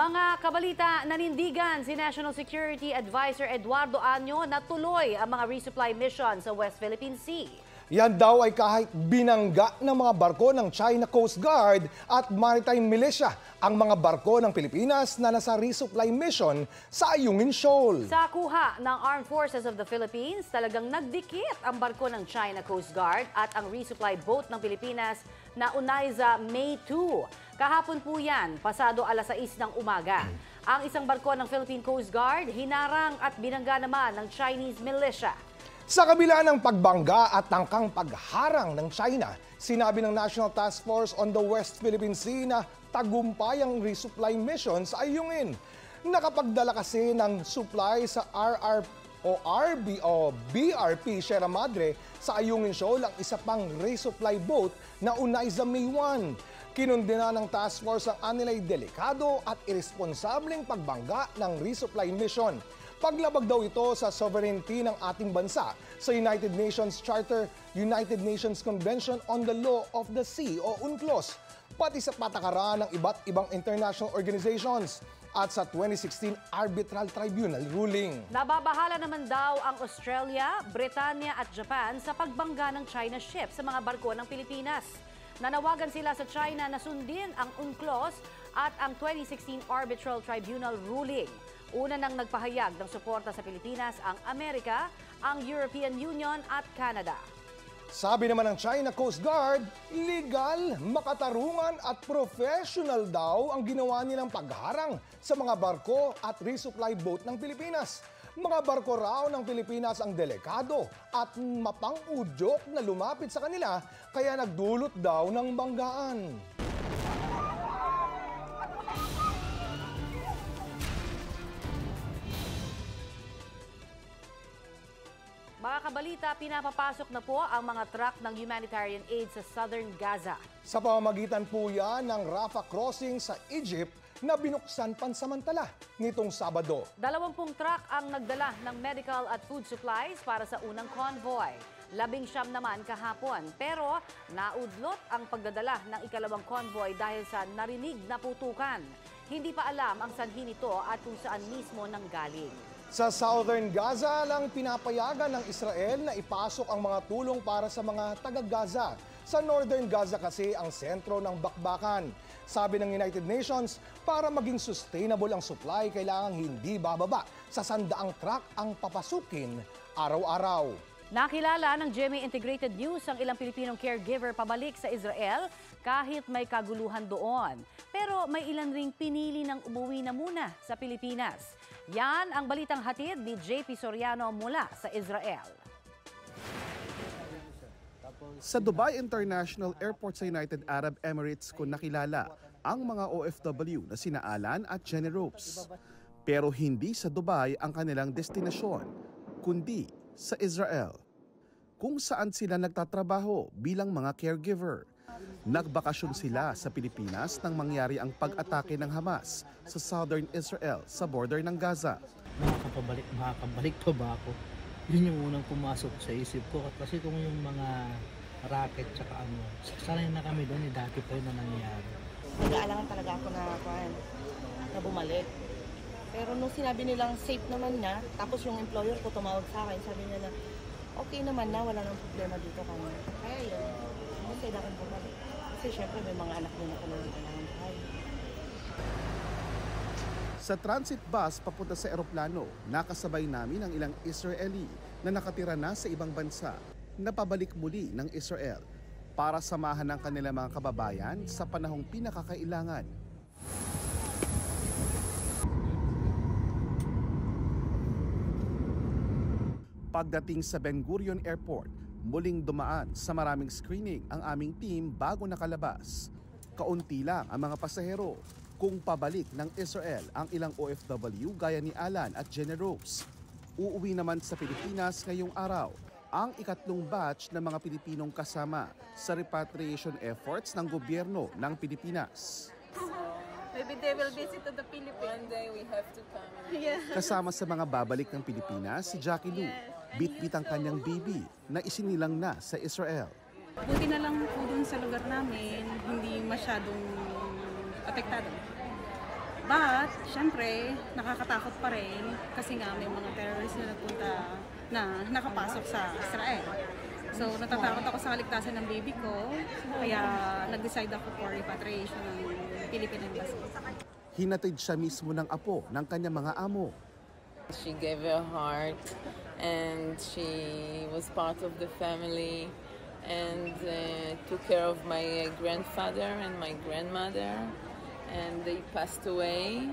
Mga kabalita, nanindigan si National Security Advisor Eduardo Año na tuloy ang mga resupply mission sa West Philippine Sea. Yan daw ay kahit binangga ng mga barko ng China Coast Guard at Maritime Militia ang mga barko ng Pilipinas na nasa resupply mission sa Ayungin Shoal. Sa kuha ng Armed Forces of the Philippines, talagang nagdikit ang barko ng China Coast Guard at ang resupply boat ng Pilipinas na Unaiza May 2. Kahapon po yan, pasado alas 6 ng umaga. Ang isang barko ng Philippine Coast Guard, hinarang at binangga naman ng Chinese militia. Sa kabila ng pagbangga at tangkang pagharang ng China, sinabi ng National Task Force on the West Philippine Sea na tagumpay ang resupply mission sa Ayungin. Nakapagdala kasi ng supply sa BRP Sierra Madre sa Ayungin Shoal ang isa pang resupply boat na Unaiza May 1. Kinundina ng task force ang anilay delikado at irresponsableng pagbangga ng resupply mission. Paglabag daw ito sa sovereignty ng ating bansa sa United Nations Charter, United Nations Convention on the Law of the Sea o UNCLOS, pati sa patakaran ng iba't ibang international organizations at sa 2016 Arbitral Tribunal ruling. Nababahala naman daw ang Australia, Britanya at Japan sa pagbangga ng China ship sa mga barko ng Pilipinas. Nanawagan sila sa China na sundin ang UNCLOS at ang 2016 Arbitral Tribunal ruling. Una nang nagpahayag ng suporta sa Pilipinas ang Amerika, ang European Union at Canada. Sabi naman ng China Coast Guard, legal, makatarungan at professional daw ang ginawa nilang pagharang sa mga barko at resupply boat ng Pilipinas. Mga barko raw ng Pilipinas ang delikado at mapang-udyok na lumapit sa kanila kaya nagdulot daw ng banggaan. Mga kabalita, pinapapasok na po ang mga truck ng humanitarian aid sa Southern Gaza. Sa pamamagitan po yan ng Rafah crossing sa Egypt na binuksan pansamantala nitong Sabado. 20 truck ang nagdala ng medical at food supplies para sa unang convoy. 19 naman kahapon, pero naudlot ang pagdadala ng ikalawang convoy dahil sa narinig na putukan. Hindi pa alam ang sanhi nito at kung saan mismo nanggaling. Sa Southern Gaza lang pinapayagan ng Israel na ipasok ang mga tulong para sa mga taga-Gaza. Sa Northern Gaza kasi ang sentro ng bakbakan. Sabi ng United Nations, para maging sustainable ang supply, kailangang hindi bababa sa 100 truck ang papasukin araw-araw. Nakilala ng GMA Integrated News ang ilang Pilipinong caregiver pabalik sa Israel kahit may kaguluhan doon. Pero may ilan ring pinili ng umuwi na muna sa Pilipinas. Yan ang balitang hatid ni JP Soriano mula sa Israel. Sa Dubai International Airport sa United Arab Emirates ko nakilala ang mga OFW na sina Alan at Jenny Ropes. Pero hindi sa Dubai ang kanilang destinasyon, kundi sa Israel, kung saan sila nagtatrabaho bilang mga caregiver. Nagbakasyon sila sa Pilipinas nang mangyari ang pag-atake ng Hamas sa Southern Israel sa border ng Gaza. Makakabalik pa ba ako? Yun yung unang pumasok sa isip ko. Kasi kung yung mga racket tsaka sanay na kami doon, dati pa yun na nangyayari. Nag-aalangan talaga ako na bumalik. Pero nung sinabi nilang safe naman niya, tapos yung employer ko tumawag sa akin, sabi niya na okay naman na, wala nang problema dito kami. Kaya yun, masaya akong bumalik. Kasi syempre may mga anak din ako na kailangan buhay. Sa transit bus papunta sa eroplano, nakasabay namin ang ilang Israeli na nakatira na sa ibang bansa na pabalik muli ng Israel para samahan ng kanilang mga kababayan sa panahong pinakakailangan. Pagdating sa Ben Gurion Airport, muling dumaan sa maraming screening ang aming team bago nakalabas. Kaunti lang ang mga pasahero. Kung pabalik ng Israel ang ilang OFW gaya ni Alan at Jenny Ropes, uuwi naman sa Pilipinas ngayong araw ang ikatlong batch ng mga Pilipinong kasama sa repatriation efforts ng gobyerno ng Pilipinas. Maybe they will visit to the Philippines. One day we have to come. Yeah. Kasama sa mga babalik ng Pilipinas si Jackie Lou, bit-bit ang kanyang baby na isinilang na sa Israel. Buti na lang po dun sa lugar namin, hindi masyadong apektado. But, syempre, nakakatakot pa rin kasi nga may mga terrorists na nagpunta na nakapasok sa Israel. So, natatakot ako sa kaligtasan ng baby ko, kaya nag-decide ako for repatriation ng Philippine Embassy. Hinatid siya mismo ng apo ng kanyang mga amo. She gave her heart and she was part of the family and took care of my grandfather and my grandmother, and they passed away.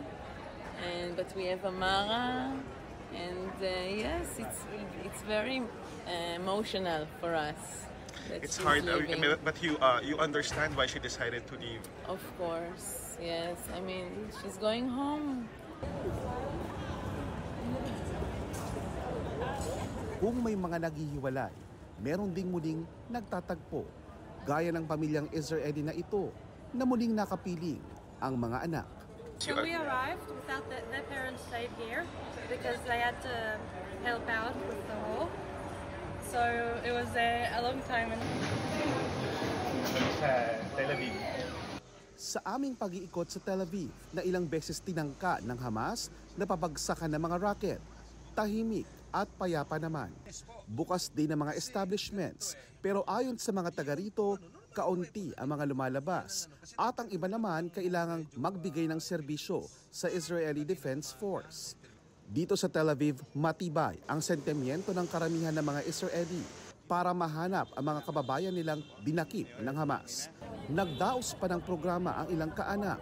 But we have Amara, and yes, it's very emotional for us. It's hard, but you understand why she decided to leave. Of course, yes. I mean, she's going home. Kung may mga naghihiwalay, meron ding muling nagtatagpo. Gaya ng pamilyang Israeli na ito na muling nakapiling ang mga anak. When we arrived, we felt that their parents stayed here because they had to help out with the war. So it was a long time. Sa Tel Aviv. Sa aming pag-iikot sa Tel Aviv na ilang beses tinangka ng Hamas na pabagsakan ng mga rocket, tahimik at payapa naman. Bukas din ang mga establishments, pero ayon sa mga taga rito, kaunti ang mga lumalabas at ang iba naman kailangang magbigay ng serbisyo sa Israeli Defense Force. Dito sa Tel Aviv, matibay ang sentimiento ng karamihan ng mga Israeli para mahanap ang mga kababayan nilang dinakip ng Hamas. Nagdaos pa ng programa ang ilang kaanak.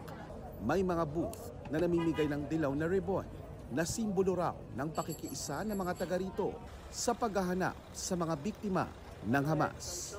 May mga booth na namimigay ng dilaw na ribbon na simbolo raw ng pakikiisa ng mga taga rito sa paghahanap sa mga biktima ng Hamas.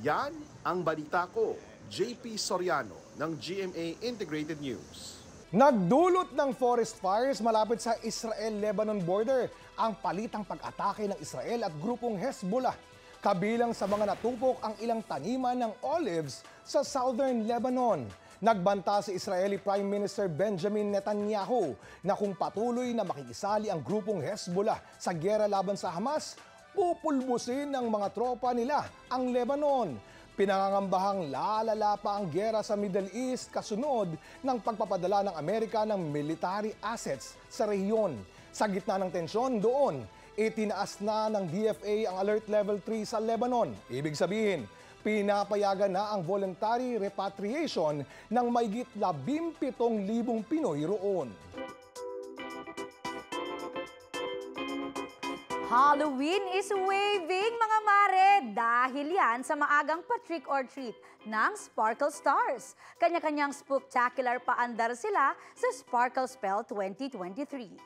Yan ang balita ko, JP Soriano ng GMA Integrated News. Nagdulot ng forest fires malapit sa Israel-Lebanon border ang palitang pag-atake ng Israel at grupong Hezbollah. Kabilang sa mga natupok ang ilang taniman ng olives sa southern Lebanon. Nagbanta si Israeli Prime Minister Benjamin Netanyahu na kung patuloy na makikisali ang grupong Hezbollah sa giyera laban sa Hamas, pupulbusin ng mga tropa nila ang Lebanon. Pinangangambahang lalala pa ang giyera sa Middle East kasunod ng pagpapadala ng Amerika ng military assets sa rehiyon. Sa gitna ng tensyon doon, itinaas na ng DFA ang Alert Level 3 sa Lebanon. Ibig sabihin, pinapayagan na ang voluntary repatriation ng mahigit 17,000 Pinoy roon. Halloween is waving, mga mare, dahil yan sa maagang pa-trick or treat ng Sparkle Stars. Kanya-kanyang spooktacular paandar sila sa Sparkle Spell 2023.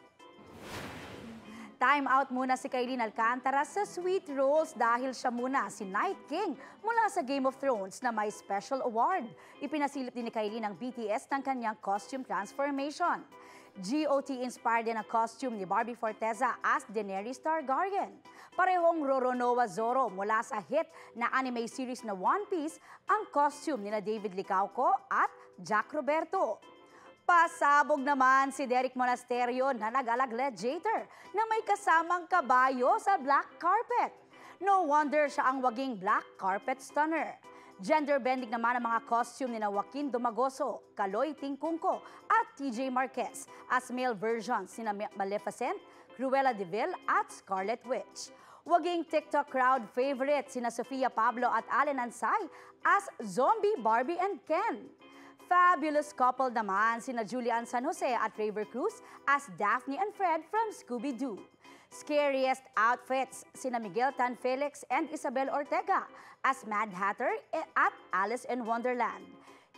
Time out muna si Kailin Alcantara sa Sweet Rolls dahil siya muna si Night King mula sa Game of Thrones na may special award. Ipinasilip din ni Kailin ang BTS ng kanyang costume transformation. GOT-inspired din ang costume ni Barbie Forteza as Daenerys Targaryen. Parehong Roronoa Zorro mula sa hit na anime series na One Piece ang costume nina David Licauco at Jack Roberto. Pasabog naman si Derek Monasterio na nag-alag gladiator na may kasamang kabayo sa black carpet. No wonder siya ang waging black carpet stunner. Gender-bending naman ang mga costume ni Joaquin Domagoso, Kaloy Tingkungko at TJ Marquez as male versions ni Maleficent, Cruella de Vil at Scarlet Witch. Waging TikTok crowd favorite sina Sofia Pablo at Allen Ansay as Zombie Barbie and Ken. Fabulous couple naman sina Julian San Jose at Raver Cruz as Daphne and Fred from Scooby-Doo. Scariest outfits sina Miguel Tan Felix and Isabel Ortega as Mad Hatter at Alice in Wonderland.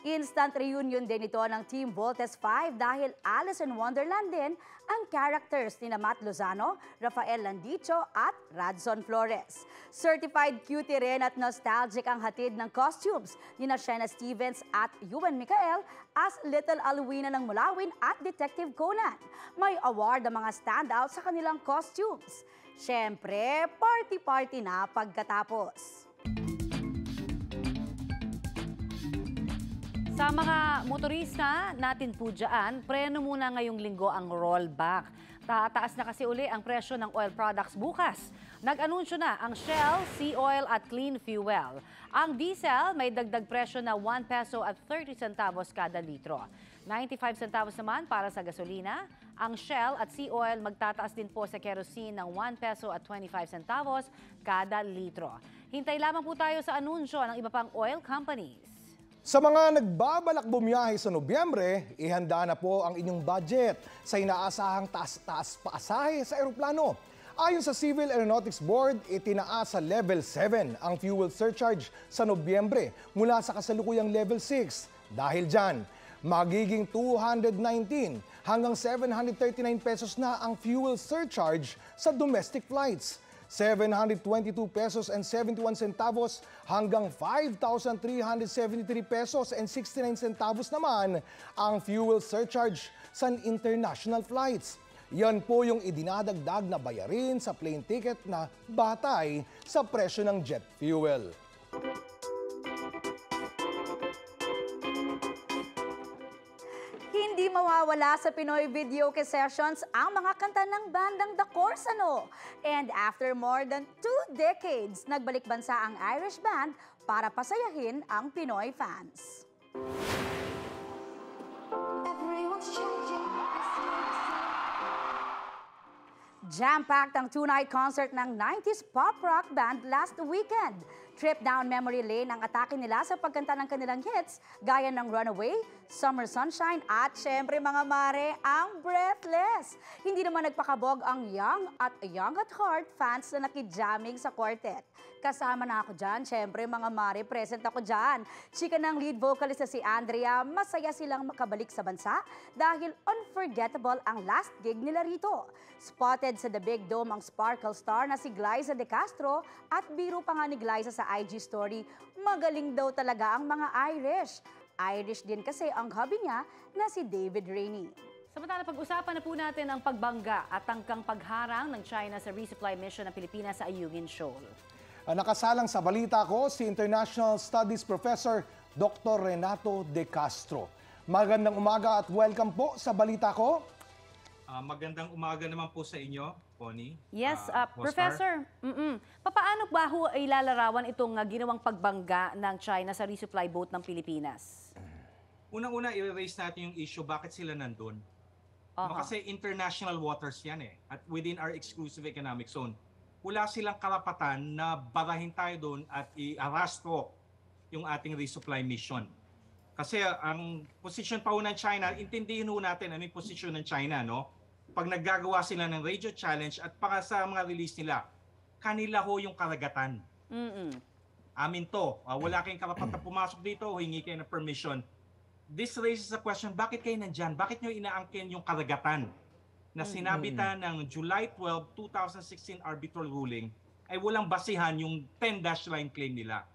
Instant reunion din ito ng Team Voltes 5 dahil Alice in Wonderland din ang characters ni Matt Lozano, Rafael Landicho at Radson Flores. Certified cutie rin at nostalgic ang hatid ng costumes ni Shena Stevens at Ewan Micael as Little Alwina ng Mulawin at Detective Conan. May award ang mga standout sa kanilang costumes. Siyempre, party-party na pagkatapos. Sa mga motorista natin po dyan, preno muna ngayong linggo ang rollback. Tataas na kasi uli ang presyo ng oil products bukas. Nag-anunsyo na ang Shell, Sea Oil at Clean Fuel. Ang diesel may dagdag presyo na 1 peso at 30 centavos kada litro. 95 centavos naman para sa gasolina. Ang Shell at Sea Oil magtataas din po sa kerosene ng 1 peso at 25 centavos kada litro. Hintay lamang po tayo sa anunsyo ng iba pang oil companies. Sa mga nagbabalak bumiyahe sa Nobyembre, ihanda na po ang inyong budget sa inaasahang taas-taas paasahe sa eroplano. Ayon sa Civil Aeronautics Board, itinaas sa Level 7 ang fuel surcharge sa Nobyembre mula sa kasalukuyang Level 6. Dahil dyan, magiging 219 hanggang 739 pesos na ang fuel surcharge sa domestic flights. 722 pesos and 71 centavos hanggang 5,373 pesos and 69 centavos naman ang fuel surcharge sa international flights. Yan po yung idinadagdag na bayarin sa plane ticket na batay sa presyo ng jet fuel. Hindi mawawala sa Pinoy Videoke Sessions ang mga kanta ng bandang The Corsano. And after more than 2 decades, nagbalik bansa ang Irish band para pasayahin ang Pinoy fans. Jam-packed ang 2-night concert ng 90s pop rock band last weekend. Trip down memory lane ang atake nila sa pagkanta ng kanilang hits gaya ng Runaway, Summer Sunshine at syempre mga mare, ang Breathless. Hindi naman nagpakabog ang young at heart fans na nakijamming sa quartet. Kasama na ako dyan, syempre mga mare, present ako dyan. Chika ng lead vocalist na si Andrea, masaya silang makabalik sa bansa dahil unforgettable ang last gig nila rito. Spotted sa The Big Dome ang Sparkle star na si Glyza De Castro at biro pa nga ni Glyza sa IG story, magaling daw talaga ang mga Irish. Irish din kasi ang hubby niya na si David Rainey. Samantala, pag-usapan na po natin ang pagbangga at tangkang pagharang ng China sa resupply mission ng Pilipinas sa Ayungin Shoal. Nakasalang sa balita ko si International Studies Professor Dr. Renato De Castro. Magandang umaga at welcome po sa balita ko. Magandang umaga naman po sa inyo, Connie. Yes, Professor. Paano ba ho ilalarawan itong ginawang pagbangga ng China sa resupply boat ng Pilipinas? Unang-una, i-raise natin yung issue, bakit sila nandun? Kasi international waters yan at within our exclusive economic zone. Wala silang karapatan na barahin tayo doon at i-arastro yung ating resupply mission. Kasi ang position pa ho ng China, intindihin ho natin ano yung position ng China, no? Pag naggagawa sila ng radio challenge at para sa mga release nila, kanila ho yung karagatan. Amin to. Wala kayong karapatan pumasok dito, hingi kayo ng permission. This raises a question, bakit kayo nandyan? Bakit nyo inaangkin yung karagatan na sinabitan ng July 12, 2016 arbitral ruling ay walang basihan yung 10-dash line claim nila.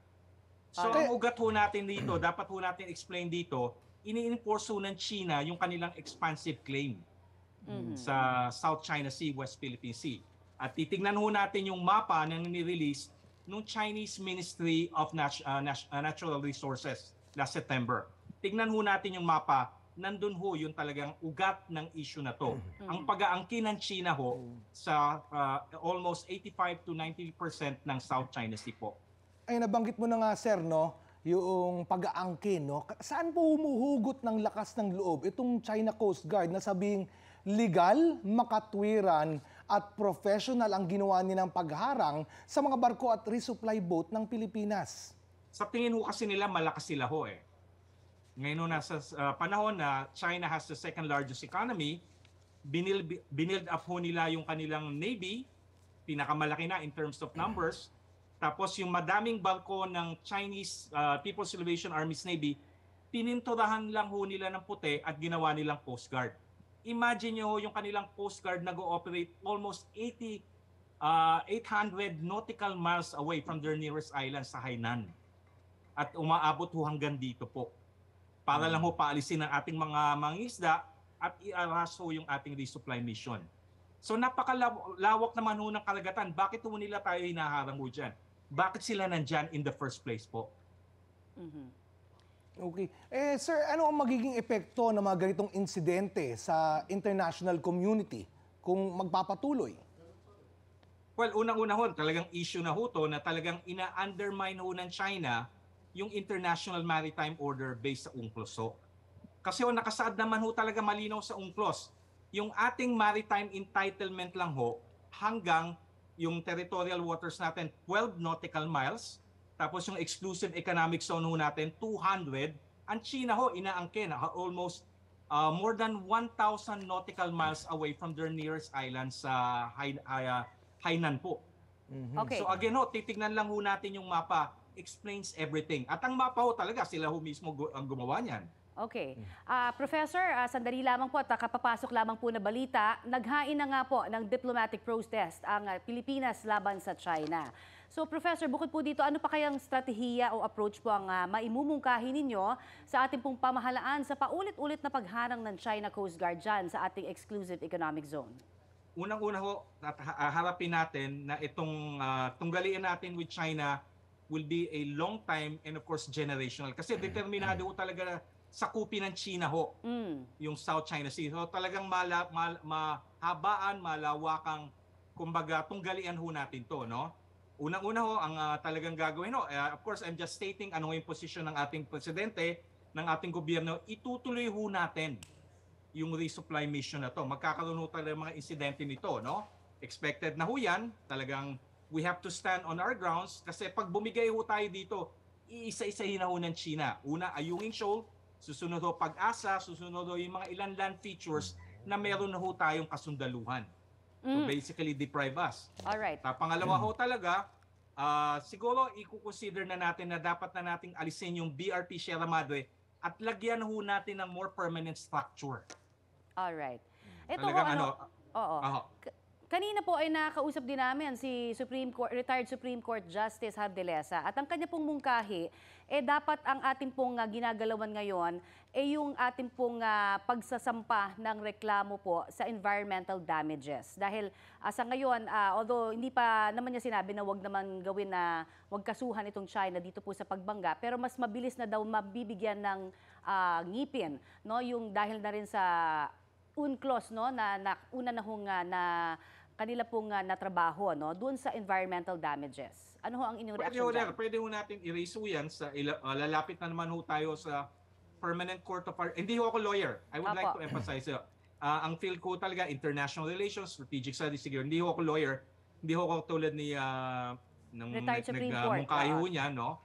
So ang ugat ho natin dito, dapat ho natin explain dito, ini-enforce ho ng China yung kanilang expansive claim sa South China Sea, West Philippine Sea. At titignan ho natin yung mapa na nirelease ng Chinese Ministry of Natural Resources last September. Tignan ho natin yung mapa, nandun ho yung talagang ugat ng issue na to. Ang pag-aangkin ng China ho sa almost 85 to 90% ng South China Sea po. Ay, nabanggit mo na nga, sir, no? Yung pag-aangkin, no? Saan po humuhugot ng lakas ng loob itong China Coast Guard na sabing legal, makatwiran at professional ang ginawa nilang pagharang sa mga barko at resupply boat ng Pilipinas? Sa tingin ho kasi nila, malakas sila ho Ngayon nasa panahon na China has the second largest economy, binild up ho nila yung kanilang Navy, pinakamalaki na in terms of numbers. Tapos yung madaming barko ng Chinese People's Liberation Army's Navy, pininturahan lang ho nila ng puti at ginawa nilang Coast Guard. Imagine nyo yung kanilang Coast Guard nag-ooperate almost 800 nautical miles away from their nearest island sa Hainan. At umaabot ho hanggang dito po. Para lang ho paalisin ang ating mga mangisda at i-arras ho yung ating resupply mission. So napakalawak naman ho ng karagatan. Bakit ho nila tayo hinaharang ho dyan? Bakit sila nandyan in the first place po? Okay. Sir, ano ang magiging epekto ng mga ganitong insidente sa international community kung magpapatuloy? Well, unang-una ho, talagang issue na ho to na talagang ina-undermine ho ng China yung International Maritime Order based sa UNCLOS ho. Kasi ho, nakasaad naman ho talaga malinaw sa UNCLOS. Yung ating maritime entitlement lang ho hanggang yung territorial waters natin 12 nautical miles, tapos yung exclusive economic zone ho natin 200. Ang China ho, inaangkin almost more than 1,000 nautical miles away from their nearest island sa Hainan po. Okay. So again ho, titignan lang ho natin yung mapa, explains everything. At ang mapa ho talaga, sila ho mismo ang gumawa niyan. Okay. Professor, sandali lamang po at kapapasok lamang po na balita, naghain na nga po ng diplomatic protest ang Pilipinas laban sa China. So Professor, bukod po dito, ano pa kayang strategiya o approach po ang maimumungkahi ninyo sa ating pong pamahalaan sa paulit-ulit na pagharang ng China Coast Guard dyan sa ating exclusive economic zone? Unang-una ho, harapin natin na itong tunggalian natin with China will be a long time and of course generational. Kasi determinado ho talaga sakupin ng China ho, yung South China Sea. So talagang mahabaan, malawakang, kumbaga, tunggalian ho natin to, no? Unang-una ho, ang talagang gagawin ho, of course, I'm just stating ano yung posisyon ng ating presidente, ng ating gobyerno, itutuloy ho natin yung resupply mission na to. Magkakaroon ho talaga mga insidente nito, no? Expected na ho yan, talagang we have to stand on our grounds kasi pag bumigay ho tayo dito, iisa-isahin na ho ng China. Una, Ayungin Shoal, susunod ho Pag-asa, susunod ho yung mga ilan land features na meron na ho tayong kasundaluhan. To basically deprive us. Alright. Pangalawa ho talaga, siguro i-consider na natin na dapat na nating alisin yung BRP Sierra Madre at lagyan ho natin ng more permanent structure. Alright. Ito Talagang Kanina po ay nakausap din namin si retired Supreme Court Justice Hardelesa at ang kanya pong mungkahi, dapat ang ating pong ginagalawan ngayon yung ating pong pagsasampa ng reklamo po sa environmental damages. Dahil sa ngayon, although hindi pa naman niya sinabi na wag naman gawin na wag kasuhan itong China dito po sa pagbangga, pero mas mabilis na daw mabibigyan ng ngipin, no? Yung dahil na rin sa UNCLOS, no, na una na hong na kanila pong natrabaho, no, doon sa environmental damages. Ano ho ang inyong reaction dyan? Pwede ho natin i-raise ho yan sa lalapit na naman ho tayo sa Permanent Court of Art. Hindi ho ako lawyer. I would like to emphasize ang field ko talaga international relations, strategic studies, sige. Hindi ho ako lawyer. Hindi ho ako tulad ni nagmungkahi ho niya, no?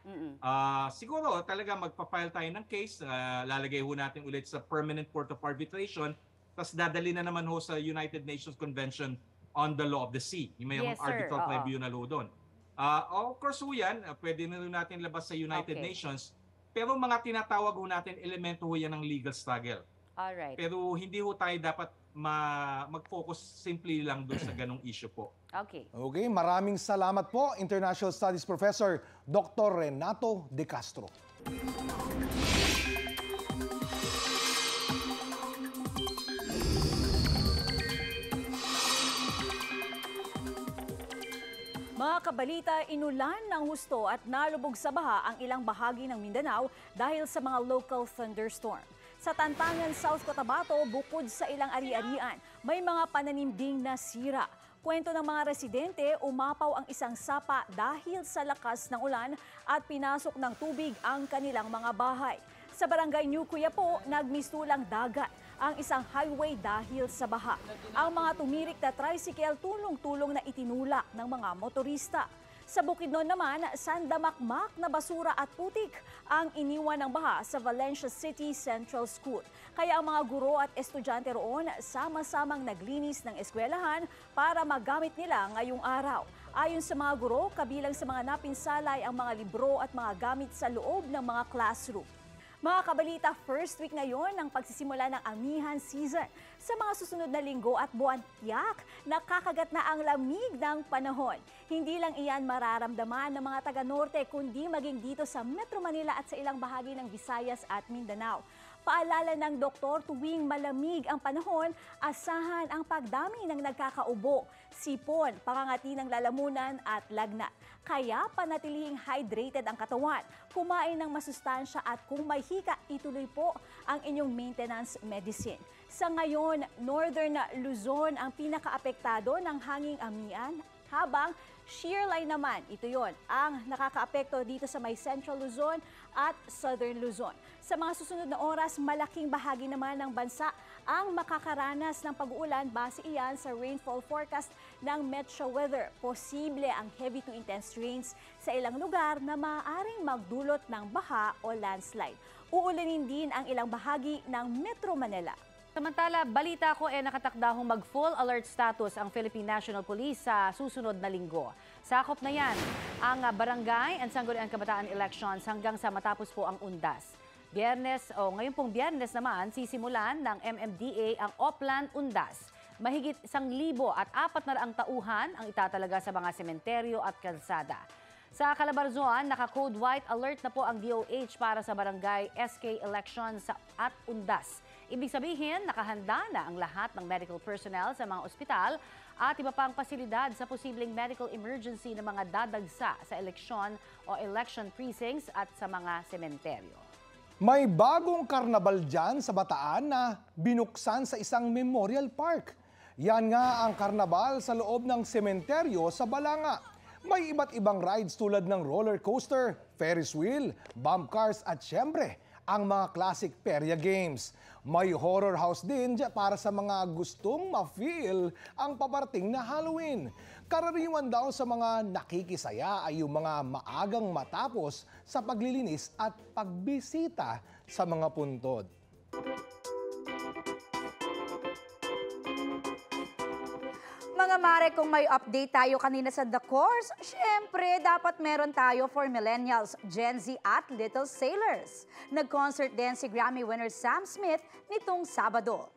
Siguro talaga magpa-file tayo ng case, lalagay ho natin ulit sa Permanent Court of Arbitration, tapos dadali na naman ho sa United Nations Convention on the Law of the Sea. Yung may arbitral tribunal ho doon. Of course ho yan, pwede na rin natin labas sa United Nations, pero mga tinatawag ho natin, elemento ho yan ng legal struggle. Alright. Pero hindi ho tayo dapat mag-focus simply lang doon sa ganong issue po. Okay. Okay, maraming salamat po, International Studies Professor Dr. Renato De Castro. Mga kabalita, inulan ng husto at nalubog sa baha ang ilang bahagi ng Mindanao dahil sa mga local thunderstorm. Sa Tantangan, South Cotabato, bukod sa ilang ari-arian, may mga pananim ding nasira. Kwento ng mga residente, umapaw ang isang sapa dahil sa lakas ng ulan at pinasok ng tubig ang kanilang mga bahay. Sa barangay New Cuyapo, nagmistulang dagat ang isang highway dahil sa baha. Ang mga tumirik na tricycle tulong-tulong na itinulak ng mga motorista. Sa Bukidnon naman, sandamakmak na basura at putik ang iniwan ng baha sa Valencia City Central School. Kaya ang mga guro at estudyante roon sama-samang naglinis ng eskwelahan para magamit nila ngayong araw. Ayon sa mga guro, kabilang sa mga napinsalay ang mga libro at mga gamit sa loob ng mga classroom. Mga kabalita, first week ngayon ng pagsisimula ng amihan season. Sa mga susunod na linggo at buwan, tiyak, nakakagat na ang lamig ng panahon. Hindi lang iyan mararamdaman ng mga taga-norte, kundi maging dito sa Metro Manila at sa ilang bahagi ng Visayas at Mindanao. Paalala ng doktor, tuwing malamig ang panahon, asahan ang pagdami ng nagkakaubo, sipon, pangangati ng lalamunan at lagnat. Kaya panatilihing hydrated ang katawan, kumain ng masustansya at kung may hika, ituloy po ang inyong maintenance medicine. Sa ngayon, Northern Luzon ang pinakaapektado ng hanging habang shear line naman, ito yon ang nakakaapekto dito sa may Central Luzon at Southern Luzon. Sa mga susunod na oras, malaking bahagi naman ng bansa ang makakaranas ng pag-uulan base iyan sa rainfall forecast ng Metro Weather. Posible ang heavy to intense rains sa ilang lugar na maaaring magdulot ng baha o landslide. Uulanin din ang ilang bahagi ng Metro Manila. Samantala, balita ko nakatakdahong mag-full alert status ang Philippine National Police sa susunod na linggo. Sakop na yan ang barangay and sangguniang kabataan elections hanggang sa matapos po ang undas. Ngayon pong Biyernes naman, sisimulan ng MMDA ang Oplan Undas. Mahigit 1,400 tauhan ang itatalaga sa mga sementeryo at kalsada. Sa Calabarzon, naka-code white alert na po ang DOH para sa barangay SK elections at undas. Ibig sabihin, nakahanda na ang lahat ng medical personnel sa mga ospital at iba pang pasilidad sa posibleng medical emergency ng mga dadagsa sa eleksyon o election precincts at sa mga sementeryo. May bagong karnabal dyan sa Bataan na binuksan sa isang memorial park. Yan nga ang karnabal sa loob ng sementeryo sa Balanga. May iba't ibang rides tulad ng roller coaster, Ferris wheel, bump cars at syempre, ang mga classic perya games. May horror house din para sa mga gustong ma-feel ang paparating na Halloween. Karaniwan daw sa mga nakikisaya ay yung mga maagang matapos sa paglilinis at pagbisita sa mga puntod. Mga mare, kung may update tayo kanina sa The Course, syempre dapat meron tayo for millennials, Gen Z at Little Sailors. Nag-concert din si Grammy winner Sam Smith nitong Sabado.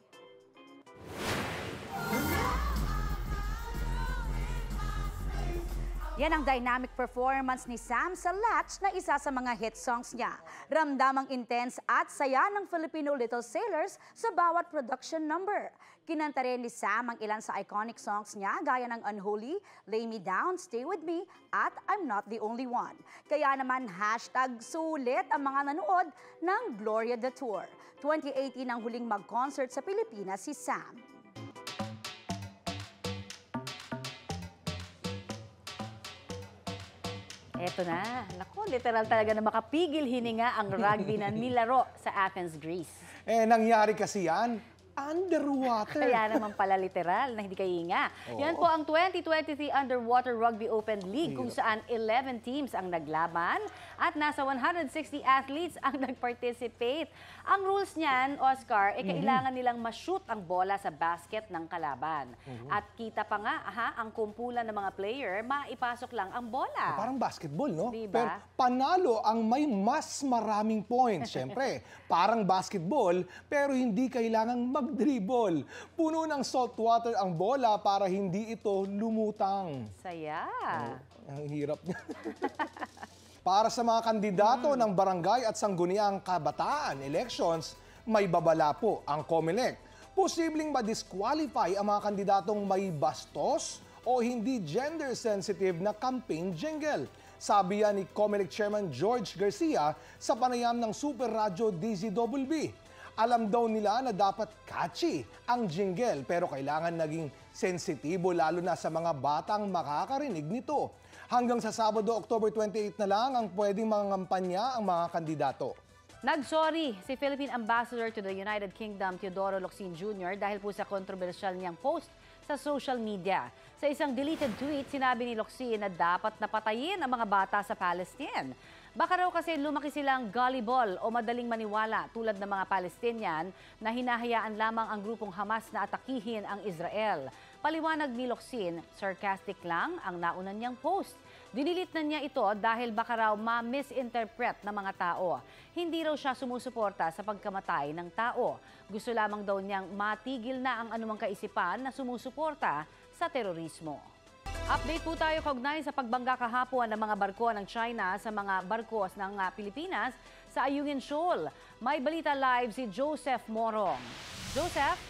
Yan ang dynamic performance ni Sam sa Latch na isa sa mga hit songs niya. Ramdamang intense at saya ng Filipino Little Sailors sa bawat production number. Kinanta rin ni Sam ang ilan sa iconic songs niya gaya ng Unholy, Lay Me Down, Stay With Me at I'm Not The Only One. Kaya naman #sulit ang mga nanood ng Gloria the Tour. 2018 ang huling mag-concert sa Pilipinas si Sam. Eto na. Naku, literal talaga na makapigil hininga ang rugby na nilaro sa Athens, Greece. Nangyari kasi yan underwater. Kaya naman pala literal na hindi kayo hinga. Yan po ang 2023 Underwater Rugby Open League kung saan 11 teams ang naglaban at nasa 160 athletes ang nag-participate. Ang rules niyan, Oscar, kailangan nilang ma-shoot ang bola sa basket ng kalaban. At kita pa nga, ang kumpulan ng mga player, maipasok lang ang bola. Parang basketball, no? Diba? Pero panalo ang may mas maraming points. Siyempre, parang basketball, pero hindi kailangang mag-dribble. Puno ng salt water ang bola para hindi ito lumutang. Saya. Ang hirap niya. Para sa mga kandidato ng barangay at sangguniang kabataan elections, may babala po ang COMELEC. Posibleng ma-disqualify ang mga kandidatong may bastos o hindi gender-sensitive na campaign jingle. Sabi yan ni COMELEC Chairman George Garcia sa panayam ng Super Radio DZWB. Alam daw nila na dapat catchy ang jingle pero kailangan naging sensitibo lalo na sa mga batang makakarinig nito. Hanggang sa Sabado, October 28 na lang ang pwedeng mangampanya ang mga kandidato. Nag-sorry si Philippine Ambassador to the United Kingdom, Teodoro Locsin Jr. dahil po sa kontrobersyal niyang post sa social media. Sa isang deleted tweet, sinabi ni Locsin na dapat napatayin ang mga bata sa Palestine. Baka raw kasi lumaki silang gullible o madaling maniwala tulad ng mga Palestinian na hinahayaan lamang ang grupong Hamas na atakihin ang Israel. Paliwanag ni Locsin, sarcastic lang ang nauna niyang post. Dinilit na niya ito dahil baka raw ma-misinterpret ng mga tao. Hindi raw siya sumusuporta sa pagkamatay ng tao. Gusto lamang daw niyang matigil na ang anumang kaisipan na sumusuporta sa terorismo. Update po tayo kaugnay sa pagbangga kahapon ng mga barko ng China sa mga barkos ng Pilipinas sa Ayungin Shoal. May balita live si Joseph Morong. Joseph?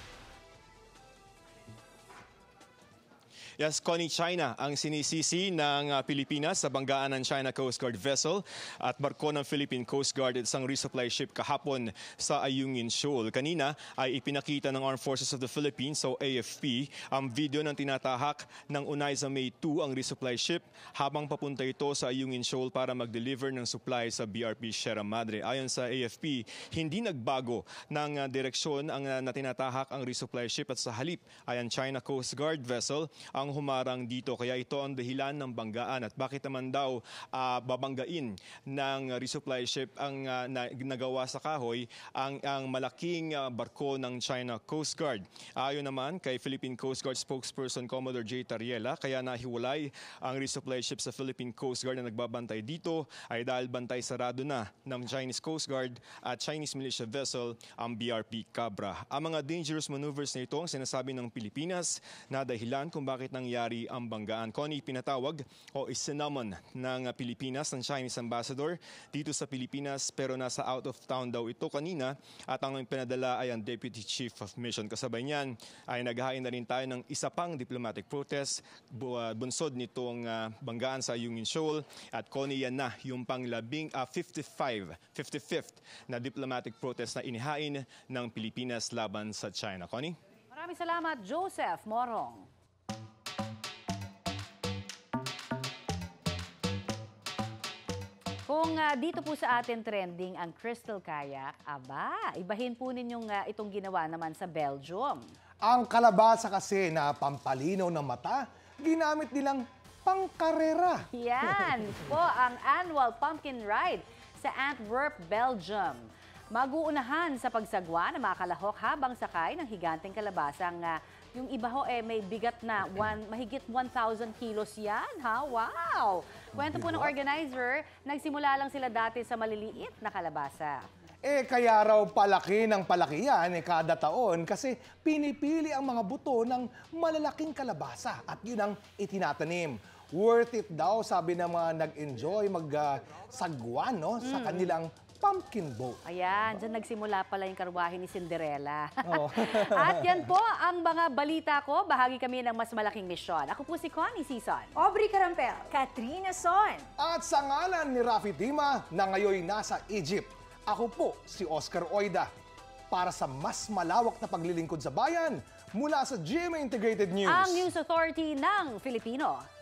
Yes, Connie, China ang sinisisi ng Pilipinas sa banggaan ng China Coast Guard vessel at barko ng Philippine Coast Guard at isang resupply ship kahapon sa Ayungin Shoal. Kanina ay ipinakita ng Armed Forces of the Philippines o AFP ang video ng tinatahak ng Unaiza May 2 ang resupply ship habang papunta ito sa Ayungin Shoal para mag-deliver ng supply sa BRP Sierra Madre. Ayon sa AFP, hindi nagbago ng direksyon ang natinatahak ang resupply ship at sa halip ay ang China Coast Guard vessel ang humarang dito. Kaya ito ang dahilan ng banggaan. At bakit naman daw babanggain ng resupply ship ang nagawa sa kahoy ang malaking barko ng China Coast Guard. Ayon naman kay Philippine Coast Guard spokesperson Commodore J. Tariela, kaya nahiwalay ang resupply ship sa Philippine Coast Guard na nagbabantay dito ay dahil bantay sarado na ng Chinese Coast Guard at Chinese militia vessel ang BRP Cabra. Ang mga dangerous maneuvers na ito ang sinasabi ng Pilipinas na dahilan kung bakit nangyari ang banggaan. Connie, pinatawag o isinamon ng Pilipinas ng Chinese ambassador dito sa Pilipinas pero nasa out of town daw ito kanina at ang pinadala ay ang Deputy Chief of Mission. Kasabay niyan ay naghahain na rin tayo ng isa pang diplomatic protest bunsod nitong banggaan sa Ayungin Shoal at Connie, yan na yung pang 55th na diplomatic protest na inihain ng Pilipinas laban sa China. Connie? Maraming salamat, Joseph Morong. Kung dito po sa atin trending ang Crystal Kayak, ibahin po ninyong itong ginawa naman sa Belgium. Ang kalabasa kasi na pampalinaw ng mata, ginamit nilang pangkarera. Yan po ang annual pumpkin ride sa Antwerp, Belgium. Mag-uunahan sa pagsagwa ng mga kalahok habang sakay ng higanteng kalabasang yung iba ho may bigat na mahigit 1,000 kilos yan. Ha? Wow! Kwento po ng organizer, nagsimula lang sila dati sa maliliit na kalabasa. Kaya raw palaki ng palaki yan kada taon kasi pinipili ang mga buto ng malalaking kalabasa at yun ang itinatanim. Worth it daw, sabi ng mga nag-enjoy magsagwan sa kanilang pumpkin boat. Ayan, dyan nagsimula pala yung karwahe ni Cinderella. At yan po ang mga balita ko. Bahagi kami ng mas malaking misyon. Ako po si Connie Sison. Aubrey Carampel. Katrina Son. At sa ngalan ni Rafi Dima na ngayon nasa Egypt, ako po si Oscar Oida. Para sa mas malawak na paglilingkod sa bayan, mula sa GMA Integrated News. Ang News Authority ng Filipino.